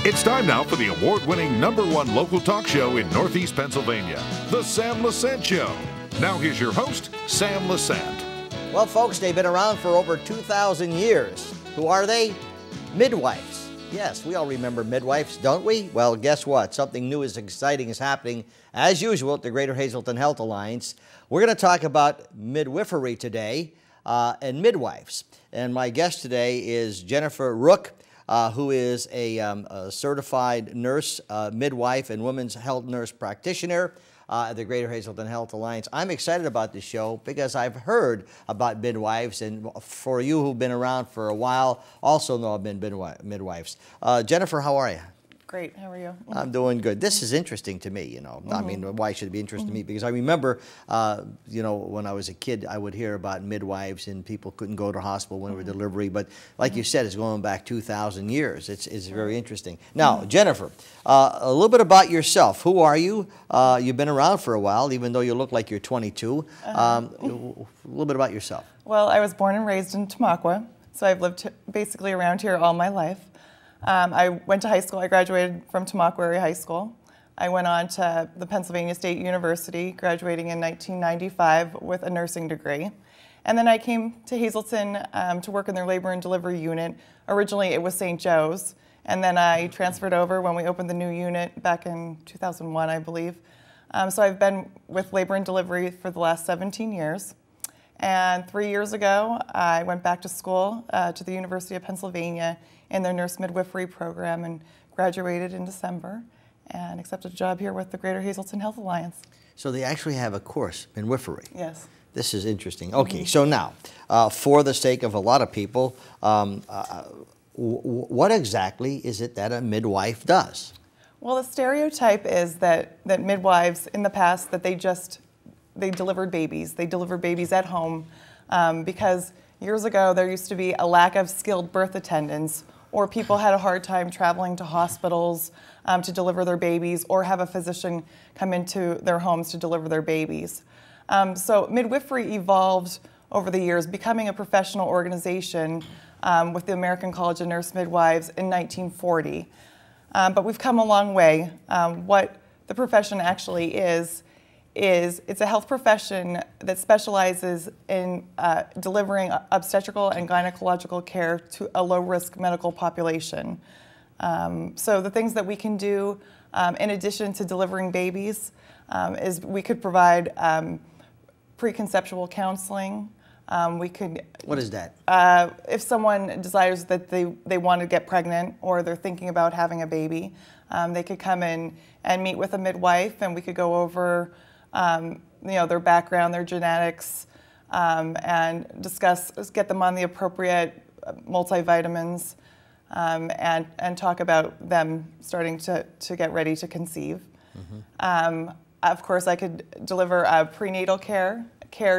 It's time now for the award-winning #1 local talk show in Northeast Pennsylvania, The Sam Lesante Show. Now here's your host, Sam Lesante. Well, folks, they've been around for over 2,000 years. Who are they? Midwives. Yes, we all remember midwives, don't we? Well, guess what? Something new and exciting is happening, as usual, at the Greater Hazleton Health Alliance. We're going to talk about midwifery today and midwives. And my guest today is Jennifer Ruch, who is a certified nurse, midwife, and women's health nurse practitioner at the Greater Hazleton Health Alliance. I'm excited about this show because I've heard about midwives, and for you who've been around for a while, also know I've been midwives. Jennifer, how are you? Great. How are you? I'm doing good. This is interesting to me, you know. I mean, why should it be interesting to me? Because I remember, you know, when I was a kid, I would hear about midwives and people couldn't go to hospital when they were delivery. But like you said, it's going back 2,000 years. It's very interesting. Now, Jennifer, a little bit about yourself. Who are you? You've been around for a while, even though you look like you're 22. A little bit about yourself. Well, I was born and raised in Tamaqua, so I've lived basically around here all my life. I went to high school. I graduated from Tamaqua Area High School. I went on to the Pennsylvania State University, graduating in 1995 with a nursing degree. And then I came to Hazleton to work in their labor and delivery unit. Originally, it was St. Joe's, and then I transferred over when we opened the new unit back in 2001, I believe. So I've been with labor and delivery for the last 17 years. And 3 years ago, I went back to school to the University of Pennsylvania in their nurse midwifery program and graduated in December and accepted a job here with the Greater Hazleton Health Alliance. So they actually have a course, midwifery. Yes. This is interesting. Okay, so now, for the sake of a lot of people, what exactly is it that a midwife does? Well, the stereotype is that midwives in the past, that they delivered babies. They delivered babies at home because years ago there used to be a lack of skilled birth attendants, or people had a hard time traveling to hospitals to deliver their babies, or have a physician come into their homes to deliver their babies. So midwifery evolved over the years, becoming a professional organization with the American College of Nurse Midwives in 1940. But we've come a long way. What the profession actually is it's a health profession that specializes in delivering obstetrical and gynecological care to a low-risk medical population. So the things that we can do in addition to delivering babies is we could provide preconceptual counseling. We could. What is that? If someone desires that they want to get pregnant or they're thinking about having a baby, they could come in and meet with a midwife, and we could go over you know, their background, their genetics, and get them on the appropriate multivitamins, and talk about them starting to get ready to conceive. Of course, I could deliver prenatal care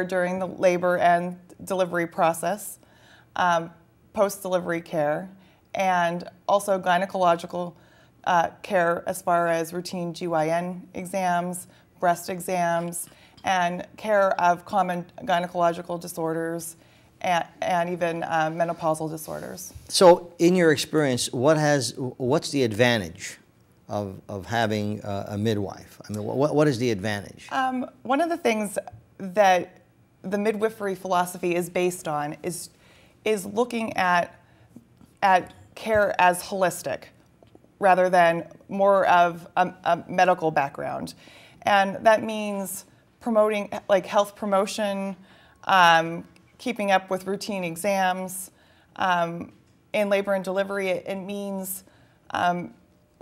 during the labor and delivery process, post-delivery care, and also gynecological care as far as routine GYN exams, breast exams, and care of common gynecological disorders and even menopausal disorders. So in your experience, what's the advantage of having a midwife? I mean, what is the advantage? One of the things that the midwifery philosophy is based on is looking at care as holistic rather than more of a medical background. And that means promoting, like health promotion, keeping up with routine exams. In labor and delivery, it means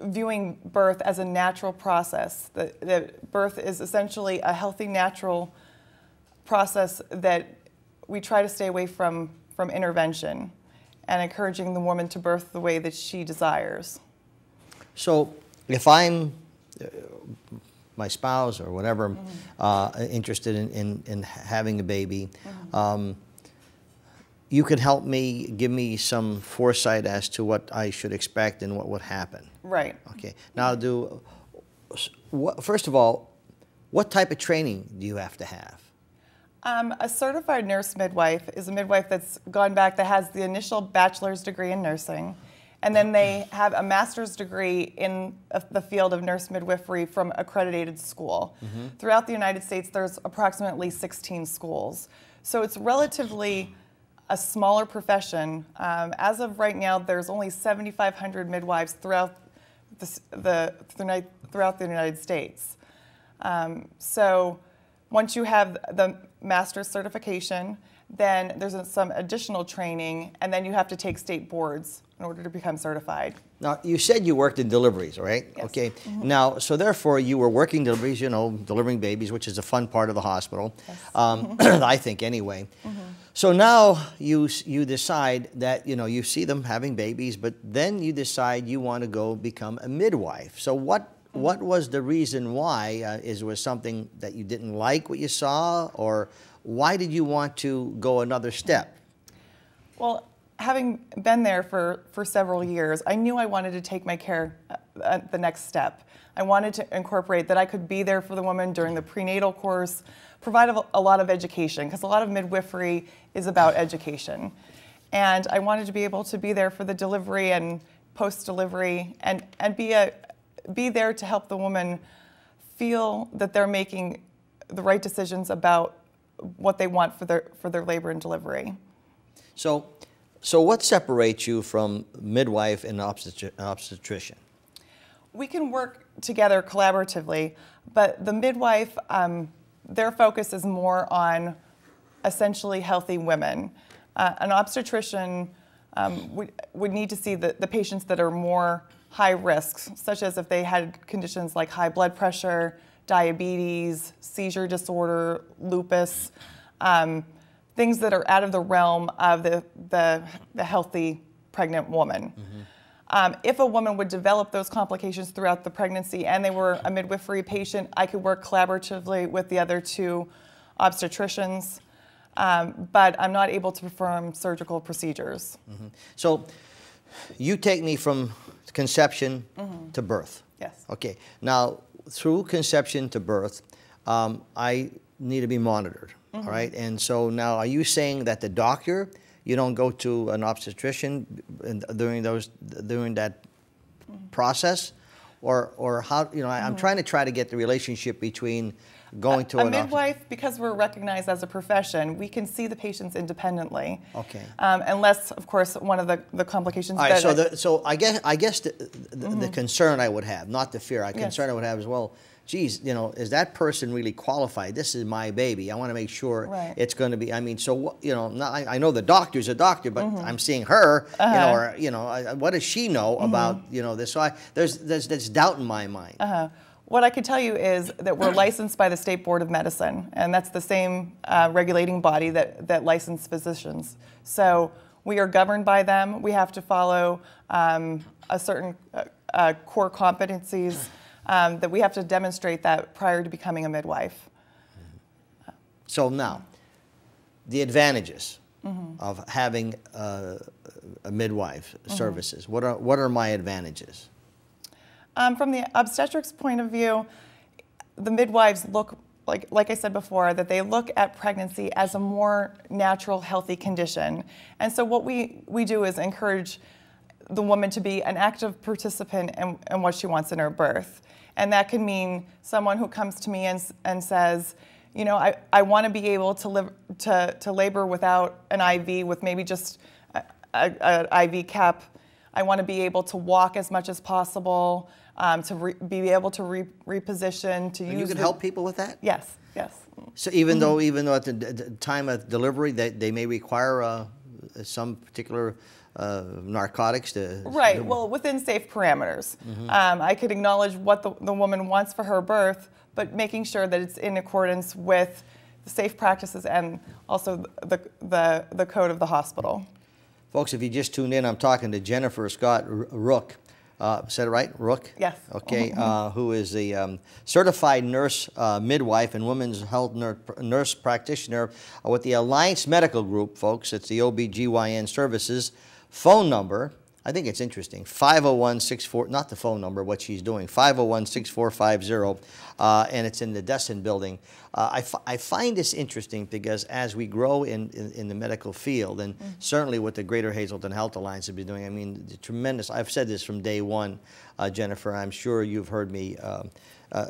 viewing birth as a natural process. That birth is essentially a healthy, natural process that we try to stay away from intervention, and encouraging the woman to birth the way that she desires. So if I'm my spouse or whatever interested in having a baby, you could help me, give me some foresight as to what I should expect and what would happen. Right. Okay. Now, first of all, what type of training do you have to have? A certified nurse midwife is a midwife that's gone back, that has the initial bachelor's degree in nursing, And then they have a master's degree in the field of nurse midwifery from accredited school. Throughout the United States, there's approximately 16 schools. So it's relatively a smaller profession. As of right now, there's only 7,500 midwives throughout throughout the United States. So once you have the master's certification, then there's some additional training, and then you have to take state boards in order to become certified. Now, you said you worked in deliveries, right? Yes. Okay. Now, so therefore, you were working deliveries, you know, delivering babies, which is a fun part of the hospital, Yes. I think anyway. So now you decide that, you know, you see them having babies, but then you decide you want to go become a midwife. So what was the reason why? Was something that you didn't like what you saw, or why did you want to go another step? Well, having been there for several years, I knew I wanted to take my care the next step. I wanted to incorporate that I could be there for the woman during the prenatal course, provide a lot of education, because a lot of midwifery is about education. And I wanted to be able to be there for the delivery and post-delivery, and be there to help the woman feel that they're making the right decisions about what they want for their labor and delivery. So what separates you from midwife and obstetrician? We can work together collaboratively, but the midwife, their focus is more on essentially healthy women. An obstetrician would need to see the patients that are more high risks, such as if they had conditions like high blood pressure, diabetes, seizure disorder, lupus, things that are out of the realm of the healthy pregnant woman. If a woman would develop those complications throughout the pregnancy and they were a midwifery patient, I could work collaboratively with the other two obstetricians, but I'm not able to perform surgical procedures. So you take me from conception to birth. Yes. Okay. Now, through conception to birth, I need to be monitored. All right. And so now, are you saying that the doctor, you don't go to an obstetrician during that process, or how? You know, I'm trying to get the relationship between going to a midwife, because we're recognized as a profession, we can see the patients independently. Okay. Unless, of course, one of the complications. All right. So I guess the concern I would have, not the fear, concern I would have is, well, geez, you know, is that person really qualified? This is my baby. I want to make sure it's going to be. I mean, so you know, I know the doctor's a doctor, but I'm seeing her. You know, what does she know about this? So there's doubt in my mind. What I can tell you is that we're licensed by the State Board of Medicine, and that's the same regulating body that licensed physicians. So we are governed by them. We have to follow a certain core competencies that we have to demonstrate that prior to becoming a midwife. So now, the advantages of having a midwife services. What are my advantages? From the obstetrics point of view, the midwives look, like I said before, that they look at pregnancy as a more natural, healthy condition. And so what we do is encourage the woman to be an active participant in what she wants in her birth. And that can mean someone who comes to me and says, you know, I want to be able to labor without an IV, with maybe just an IV cap. I want to be able to walk as much as possible, to be able to reposition, to use. You can help people with that? Yes, yes. So even though at the time of delivery they may require some particular narcotics to... Right, well, within safe parameters. I could acknowledge what the woman wants for her birth, but making sure that it's in accordance with the safe practices and also the code of the hospital. Folks, if you just tuned in, I'm talking to Jennifer Scott Ruch. Said it right? Ruch? Yes. Okay, who is a certified nurse midwife and women's health nurse practitioner with the Alliance Medical Group, folks. It's the OBGYN services. Phone number I think it's interesting. 501-64, not the phone number, what she's doing, 501-6450, and it's in the Dessen building. I find this interesting because as we grow in the medical field, and certainly what the Greater Hazleton Health Alliance has been doing, I mean, the tremendous, I've said this from day one, Jennifer, I'm sure you've heard me,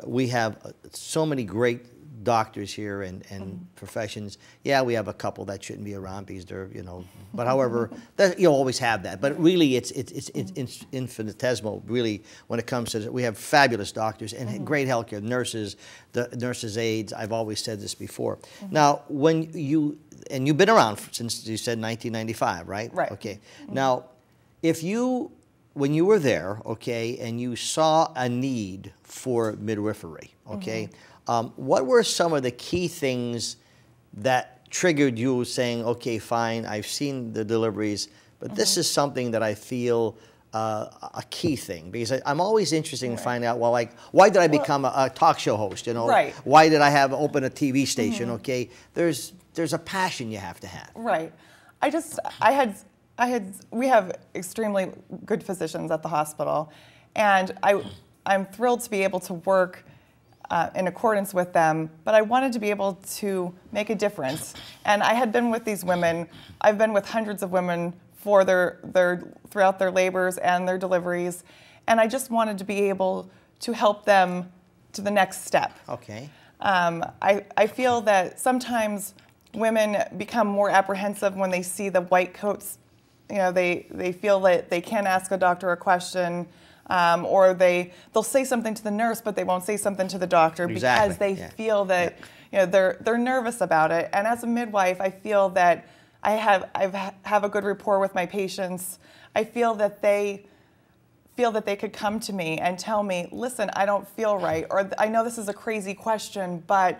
we have so many great doctors here and professions. Yeah, we have a couple that shouldn't be around because they're, you know, but however, that, you always have that. But really, it's infinitesimal, really, when it comes to it. We have fabulous doctors and great healthcare, nurses, the nurses' aides. I've always said this before. Now, when you've been around since you said 1995, right? Right. Okay. Now, when you were there, okay, and you saw a need for midwifery, okay, what were some of the key things that triggered you saying, okay, fine, I've seen the deliveries, but this is something that I feel a key thing? Because I'm always interested in finding out, well, like, why did I become a talk show host, you know? Right. Why did I open a TV station, okay? There's a passion you have to have. Right. We have extremely good physicians at the hospital, and I'm thrilled to be able to work in accordance with them, but I wanted to be able to make a difference. And I had been with these women. I've been with hundreds of women for throughout their labors and their deliveries, and I just wanted to be able to help them to the next step. Okay. I feel that sometimes women become more apprehensive when they see the white coats. You know, they feel that they can't ask a doctor a question. Or they'll say something to the nurse, but they won't say something to the doctor because they feel that you know they're nervous about it. And as a midwife, I feel that I have a good rapport with my patients. I feel that they could come to me and tell me, listen, I don't feel right, or I know this is a crazy question, but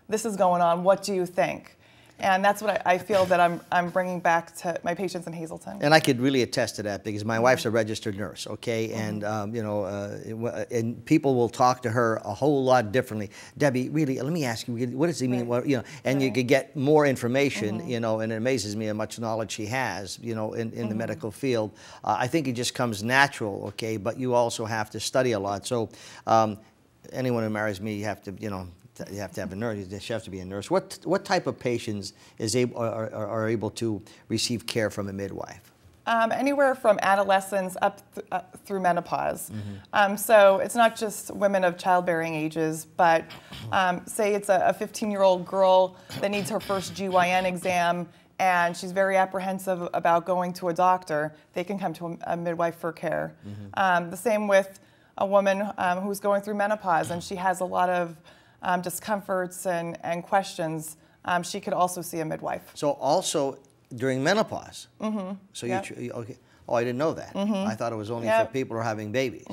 this is going on. What do you think? And that's what I feel that I'm bringing back to my patients in Hazleton. And I could really attest to that because my wife's a registered nurse, okay? And, you know, and people will talk to her a whole lot differently. Debbie, really, let me ask you, what does he mean? What, you know, and you could get more information, you know, and it amazes me how much knowledge she has, you know, in the medical field. I think it just comes natural, okay? But you also have to study a lot. So anyone who marries me, you have to, you know, you have to have a nurse. You have to be a nurse. What type of patients are able to receive care from a midwife? Anywhere from adolescents up through menopause. So it's not just women of childbearing ages, but say it's a 15-year-old girl that needs her first GYN exam and she's very apprehensive about going to a doctor. They can come to a midwife for care. The same with a woman who's going through menopause and she has a lot of discomforts and questions, she could also see a midwife. So also during menopause? So you okay. Oh, I didn't know that. I thought it was only for people who are having babies.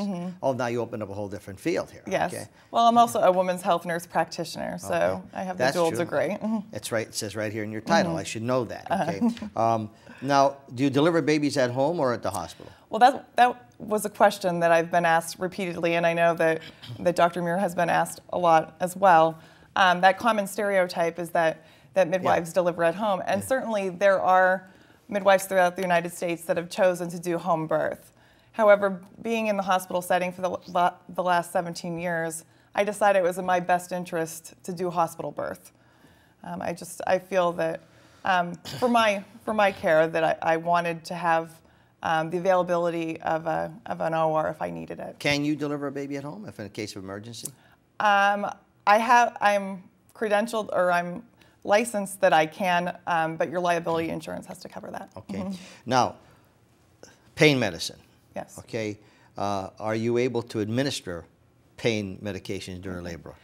Oh, now you opened up a whole different field here. Yes. Okay. Well, I'm also a women's health nurse practitioner, so I have the dual degree. That's right. It says right here in your title. I should know that. Okay. Now, do you deliver babies at home or at the hospital? Well, that was a question that I've been asked repeatedly, and I know that Dr. Muir has been asked a lot as well. That common stereotype is that midwives deliver at home, and certainly there are midwives throughout the United States that have chosen to do home birth. However, being in the hospital setting for the last 17 years, I decided it was in my best interest to do hospital birth. I feel that for my care that I wanted to have the availability of an OR if I needed it. Can you deliver a baby at home if in a case of emergency? I'm credentialed or I'm licensed that I can, but your liability insurance has to cover that. Okay. Now, pain medicine. Yes. Okay. Are you able to administer pain medications during labor?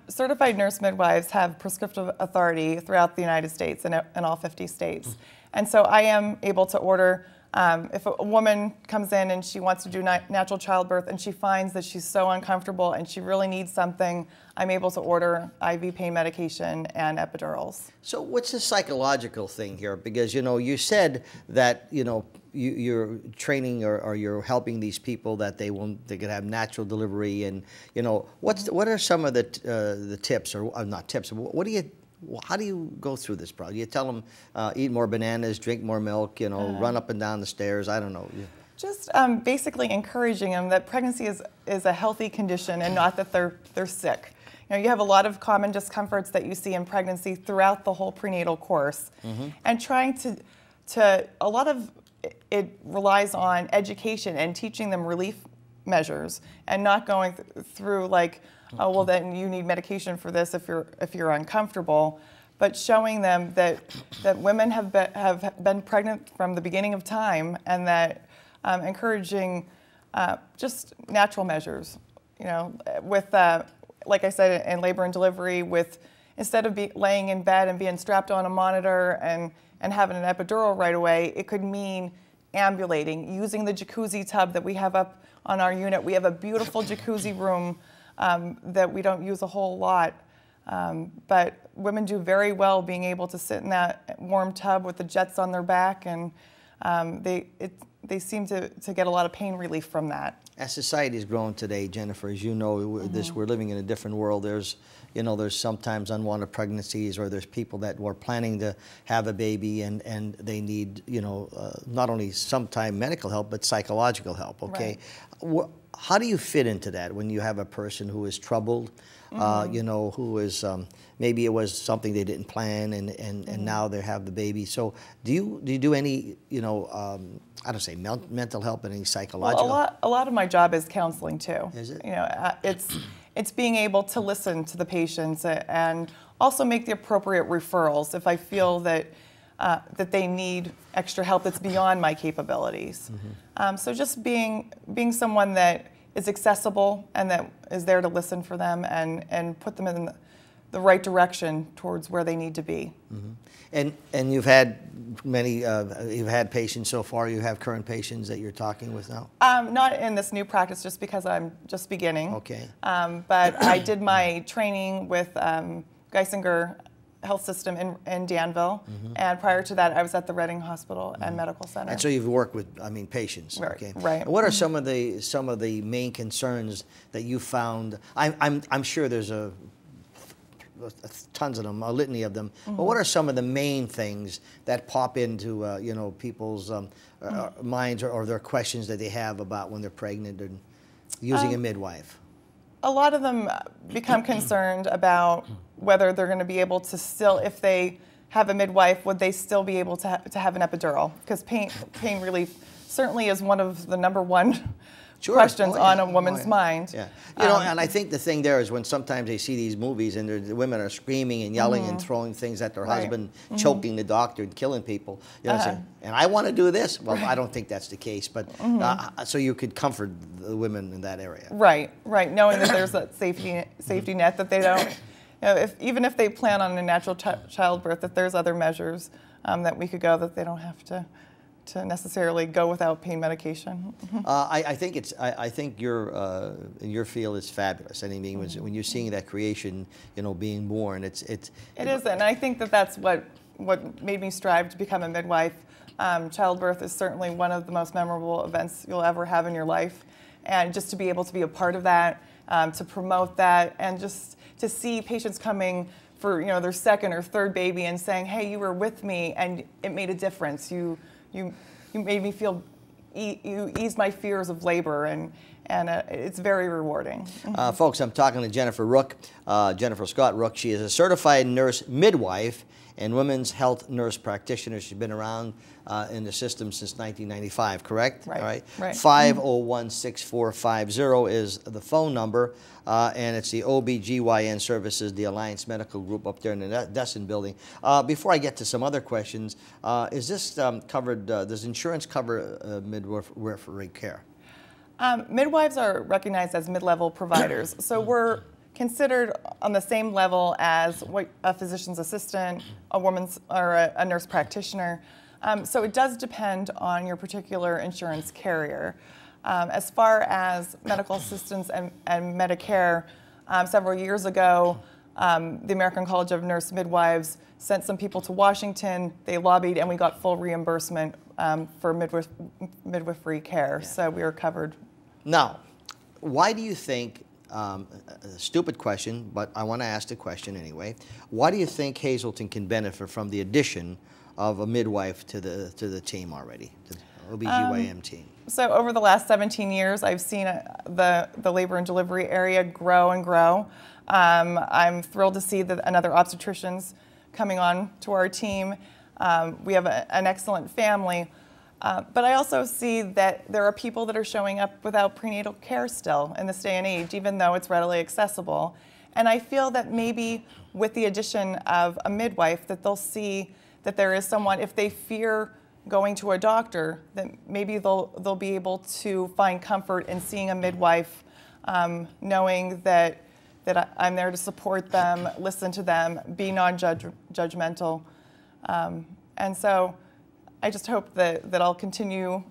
Certified nurse midwives have prescriptive authority throughout the United States and in all 50 states. And so I am able to order, if a woman comes in and she wants to do natural childbirth and she finds that she's so uncomfortable and she really needs something, I'm able to order IV pain medication and epidurals. So what's the psychological thing here? Because, you know, you said that, you know, you're training or you're helping these people that they could have natural delivery, and, you know, what are some of the tips, or not tips, how do you go through this problem? You tell them eat more bananas, drink more milk, you know, run up and down the stairs, I don't know. Just basically encouraging them that pregnancy is a healthy condition and not that they're sick. You know, you have a lot of common discomforts that you see in pregnancy throughout the whole prenatal course, and trying to a lot of it relies on education and teaching them relief measures, and not going through like, oh well, then you need medication for this if you're uncomfortable, but showing them that women have been pregnant from the beginning of time, and that encouraging just natural measures. You know, with like I said, in labor and delivery, with instead of laying in bed and being strapped on a monitor and having an epidural right away, it could mean ambulating, using the jacuzzi tub that we have up on our unit. We have a beautiful jacuzzi room that we don't use a whole lot, but women do very well being able to sit in that warm tub with the jets on their back, and they seem to get a lot of pain relief from that. As society has grown today, Jennifer, as you know, we're living in a different world. There's sometimes unwanted pregnancies, or there's people that were planning to have a baby and they need, not only sometime medical help, but psychological help, okay? Right. How do you fit into that when you have a person who is troubled, who is, maybe it was something they didn't plan and now they have the baby. So do you do any, I don't say mental help, but any psychological? Well, a lot of my job is counseling too. Is it? It's being able to listen to the patients and also make the appropriate referrals if I feel that that they need extra help that's beyond my capabilities. So just being someone that is accessible and that is there to listen for them and put them in the right direction towards where they need to be. And you've had many, you've had patients so far. You have current patients that you're talking with now? Not in this new practice, just because I'm just beginning. Okay. But I did my training with Geisinger Health System in Danville, and prior to that, I was at the Reading Hospital and Medical Center. And so you've worked with, patients. Right. Okay. Right. And what are some of the main concerns that you found? I'm sure there's tons of them, a litany of them. But what are some of the main things that pop into people's minds or their questions that they have about when they're pregnant and using a midwife? A lot of them become concerned about whether they're going to be able to still, if they have a midwife, would they still be able to have an epidural? Because pain relief certainly is one of the #1 questions on a woman's mind. Yeah, and I think the thing there is when sometimes they see these movies and the women are screaming and yelling and throwing things at their husband, choking the doctor and killing people. And I want to do this. Well, I don't think that's the case, but so you could comfort the women in that area. Right, knowing that there's that safety net, that they don't, even if they plan on a natural childbirth, that there's other measures that we could go, that they don't have to necessarily go without pain medication. I think your field is fabulous. I mean, when you're seeing that creation, being born, it is, and I think that's what made me strive to become a midwife. Childbirth is certainly one of the most memorable events you'll ever have in your life, and just to be able to be a part of that, to promote that, and just to see patients coming for their second or third baby and saying, "Hey, you were with me, and it made a difference. You made me feel, you eased my fears of labor," and it's very rewarding. Folks, I'm talking to Jennifer Ruch, Jennifer Scott Ruch. She is a certified nurse midwife and women's health nurse practitioner. She's been around in the system since 1995, correct? Right. All right. Right. 501-6450 is the phone number, and it's the OBGYN Services, the Alliance Medical Group up there in the Dessen building. Before I get to some other questions, is this covered, does insurance cover midwifery care? Midwives are recognized as mid-level providers, so we're considered on the same level as a physician's assistant, a nurse practitioner. So it does depend on your particular insurance carrier. As far as medical assistance and Medicare, several years ago, the American College of Nurse Midwives sent some people to Washington. They lobbied, and we got full reimbursement for midwifery care. Yeah. So we were covered. Now, why do you think, a stupid question, but I want to ask the question anyway, why do you think Hazleton can benefit from the addition of a midwife to the team already? OBGYN team? So over the last 17 years, I've seen the labor and delivery area grow and grow. I'm thrilled to see that another obstetrician's coming on to our team. We have an excellent family. But I also see that there are people that are showing up without prenatal care still in this day and age, even though it's readily accessible. And I feel that maybe with the addition of a midwife, that they'll see that there is someone, if they fear going to a doctor, that maybe they'll be able to find comfort in seeing a midwife, knowing that I'm there to support them, listen to them, be non-judgmental. And so I just hope that I'll continue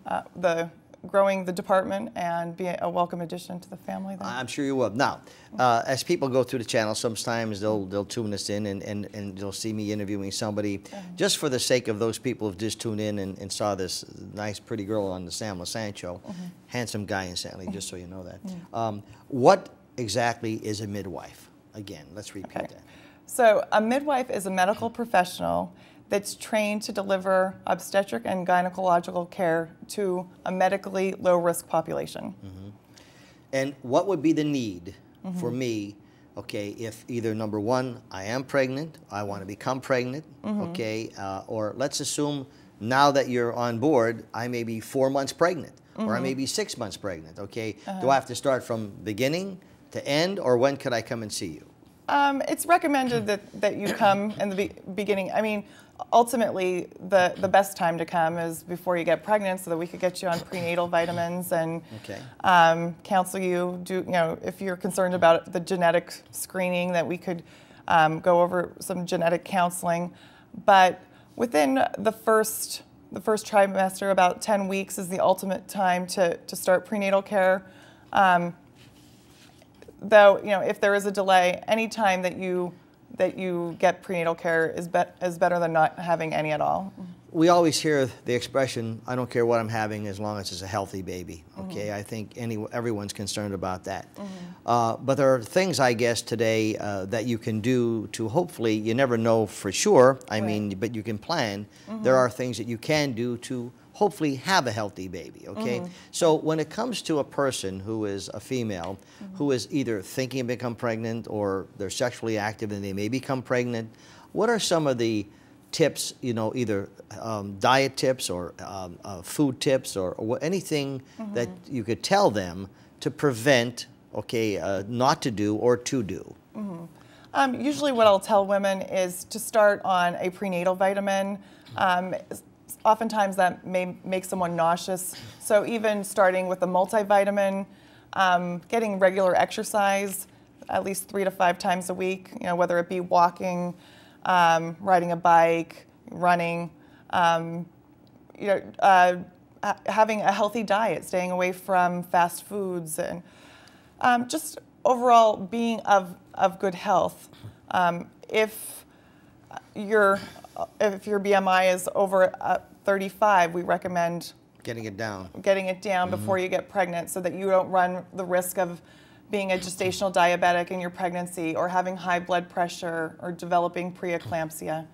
growing the department and be a welcome addition to the family there. I'm sure you will. Now, as people go through the channel, sometimes they'll tune us in and they'll see me interviewing somebody. Just for the sake of those people who've just tuned in and saw this nice, pretty girl on the Sam Lesante show, handsome guy incidentally, just so you know that. What exactly is a midwife? Again, let's repeat that. So a midwife is a medical professional that's trained to deliver obstetric and gynecological care to a medically low-risk population. And what would be the need for me, okay, if either number one, I am pregnant, I want to become pregnant, okay, or let's assume now that you're on board, I may be 4 months pregnant, or I may be 6 months pregnant, okay? Do I have to start from beginning to end, or when could I come and see you? It's recommended that you come in the beginning. I mean, ultimately, the best time to come is before you get pregnant, so that we could get you on prenatal vitamins and counsel you. If you're concerned about the genetic screening, that we could go over some genetic counseling. But within the first trimester, about 10 weeks is the ultimate time to start prenatal care. Though, if there is a delay, any time that you get prenatal care is better than not having any at all. We always hear the expression, I don't care what I'm having as long as it's a healthy baby, okay? I think everyone's concerned about that. But there are things, I guess, today that you can do to hopefully, you never know for sure, I mean, but you can plan. There are things that you can do to hopefully have a healthy baby, okay? So when it comes to a person who is a female, who is either thinking of becoming pregnant or they're sexually active and they may become pregnant, what are some of the tips, either diet tips or food tips or anything that you could tell them to prevent, okay, not to do or to do? Usually what I'll tell women is to start on a prenatal vitamin. Oftentimes that may make someone nauseous. So even starting with a multivitamin, getting regular exercise, at least 3 to 5 times a week, whether it be walking, riding a bike, running, having a healthy diet, staying away from fast foods, and just overall being of good health. If your BMI is over 35, we recommend getting it down before you get pregnant, so that you don't run the risk of being a gestational diabetic in your pregnancy, or having high blood pressure, or developing preeclampsia,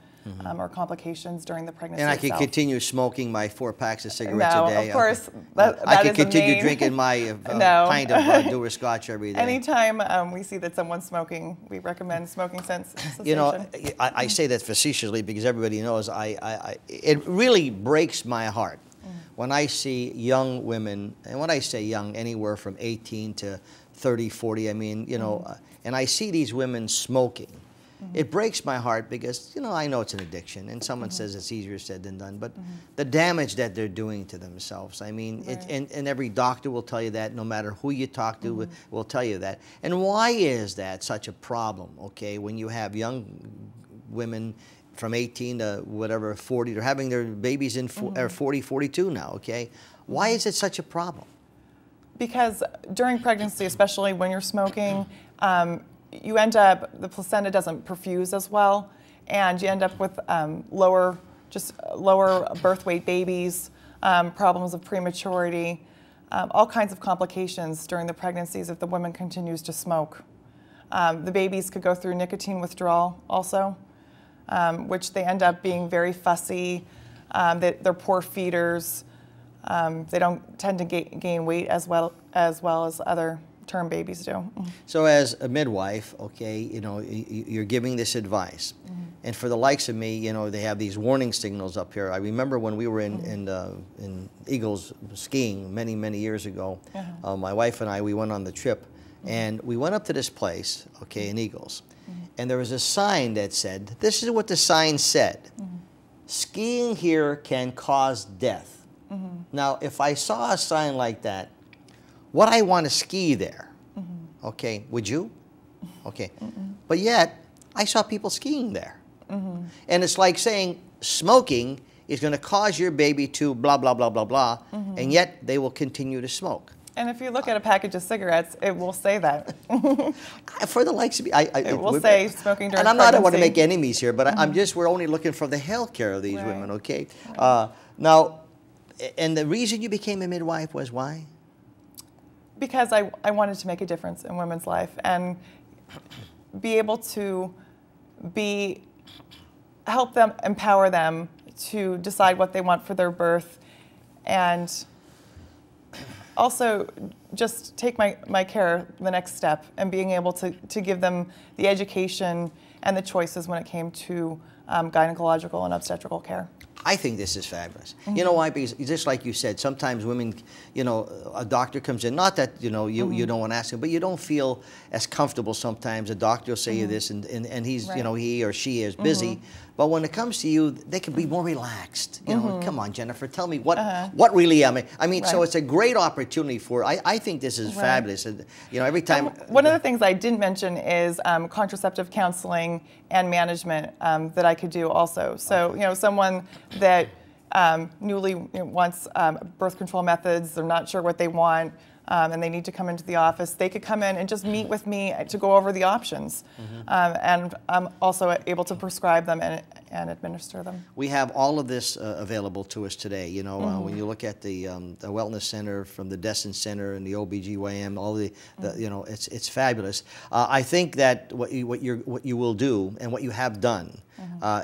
or complications during the pregnancy And I itself. could continue smoking my 4 packs of cigarettes a day. No, of course. I could continue drinking my pint of Dewar Scotch every day. Anytime we see that someone's smoking, we recommend smoking cessation. I say that facetiously because everybody knows it really breaks my heart when I see young women, and when I say young, anywhere from 18 to 30, 40, I mean, and I see these women smoking. It breaks my heart because, I know it's an addiction, and someone says it's easier said than done, but the damage that they're doing to themselves, I mean, and every doctor will tell you that, no matter who you talk to will tell you that. And why is that such a problem, okay, when you have young women from 18 to whatever, 40, they're having their babies in 40, 42 now, okay? Why is it such a problem? Because during pregnancy, especially when you're smoking, you end up, the placenta doesn't perfuse as well, and you end up with lower birth weight babies, problems of prematurity, all kinds of complications during the pregnancies if the woman continues to smoke. The babies could go through nicotine withdrawal also, which they end up being very fussy, they're poor feeders, They don't tend to gain weight as well as other term babies do. So as a midwife, okay, you know, you're giving this advice. And for the likes of me, you know, they have these warning signals up here. I remember when we were in Eagles skiing many, many years ago, my wife and I, we went on the trip, and we went up to this place, okay, in Eagles, and there was a sign that said, this is what the sign said, skiing here can cause death. Now, if I saw a sign like that, would I want to ski there? Okay, would you? Okay, but yet, I saw people skiing there. And it's like saying smoking is going to cause your baby to blah, blah, blah, blah, blah, and yet they will continue to smoke. And if you look at a package of cigarettes, it will say that. For the likes of me, it will say smoking during pregnancy. And I don't want to make pregnancy. enemies here, but we're only looking for the health care of these women, okay? Now, and the reason you became a midwife was why? Because I wanted to make a difference in women's life and be able to help them, empower them to decide what they want for their birth, and also just take my care the next step and being able to give them the education and the choices when it came to gynecological and obstetrical care. I think this is fabulous. You know why? Because just like you said, sometimes women, you know, a doctor comes in, not that, you know, you don't want to ask him, but you don't feel as comfortable sometimes. A doctor will say you this and he's, you know, he or she is busy. But when it comes to you, they can be more relaxed. You know, come on, Jennifer, tell me what really am I? I mean, so it's a great opportunity for, I think this is fabulous. And, you know, every time. One of the things I didn't mention is contraceptive counseling and management that I could do also. So, you know, someone that newly wants birth control methods, they're not sure what they want, and they need to come into the office, they could come in and just meet with me to go over the options. And I'm also able to prescribe them and administer them. We have all of this available to us today. You know, when you look at the Wellness Center from the Dessen Center and the OBGYN, all the you know, it's fabulous. I think that what you will do and what you have done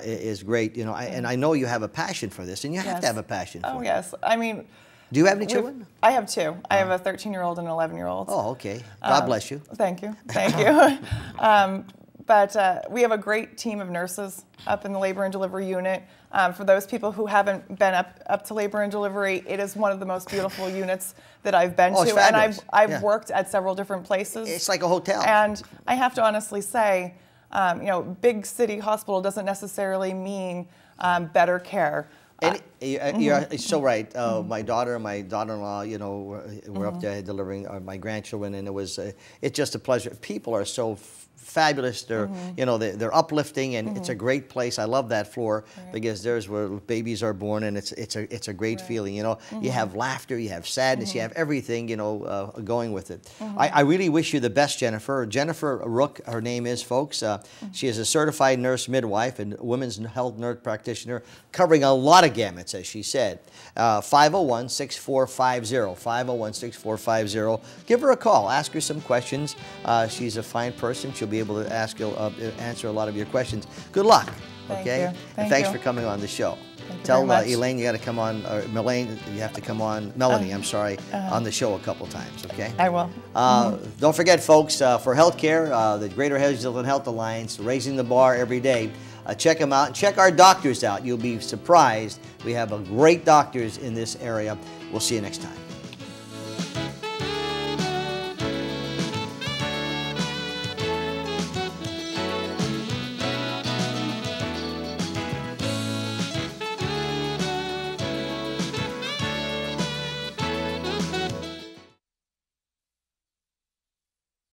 is great. You know, and I know you have a passion for this, and you have to have a passion for it. Oh, yes. I mean, do you have any children? I have two. I have a 13-year-old and an 11-year-old. Oh, okay. God bless you. Thank you. Thank you. But we have a great team of nurses up in the labor and delivery unit. For those people who haven't been up to labor and delivery, it is one of the most beautiful units that I've been to. And I've worked at several different places. It's like a hotel. And I have to honestly say, you know, big city hospital doesn't necessarily mean better care. And you're so right. My daughter and my daughter-in-law, you know, were up there delivering my grandchildren, and it's just a pleasure. People are so fabulous. They're, you know, they're uplifting, and it's a great place. I love that floor because there's where babies are born, and it's a great feeling. You know, you have laughter, you have sadness, you have everything, you know, going with it. I really wish you the best, Jennifer. Jennifer Ruch, her name is, folks. She is a certified nurse midwife and women's health nurse practitioner, covering a lot of gamuts, as she said. 501-6450, 501-6450. Give her a call. Ask her some questions. She's a fine person. She'll be able to answer a lot of your questions. Good luck. Okay? Thank you. Thanks for coming on the show. Tell Elaine you got to come on, or Melanie, you have to come on, Melanie, I'm sorry, on the show a couple times, okay? I will. Don't forget, folks, for healthcare, the Greater Hedgesville Health Alliance, raising the bar every day. Check them out and check our doctors out. You'll be surprised. We have great doctors in this area. We'll see you next time.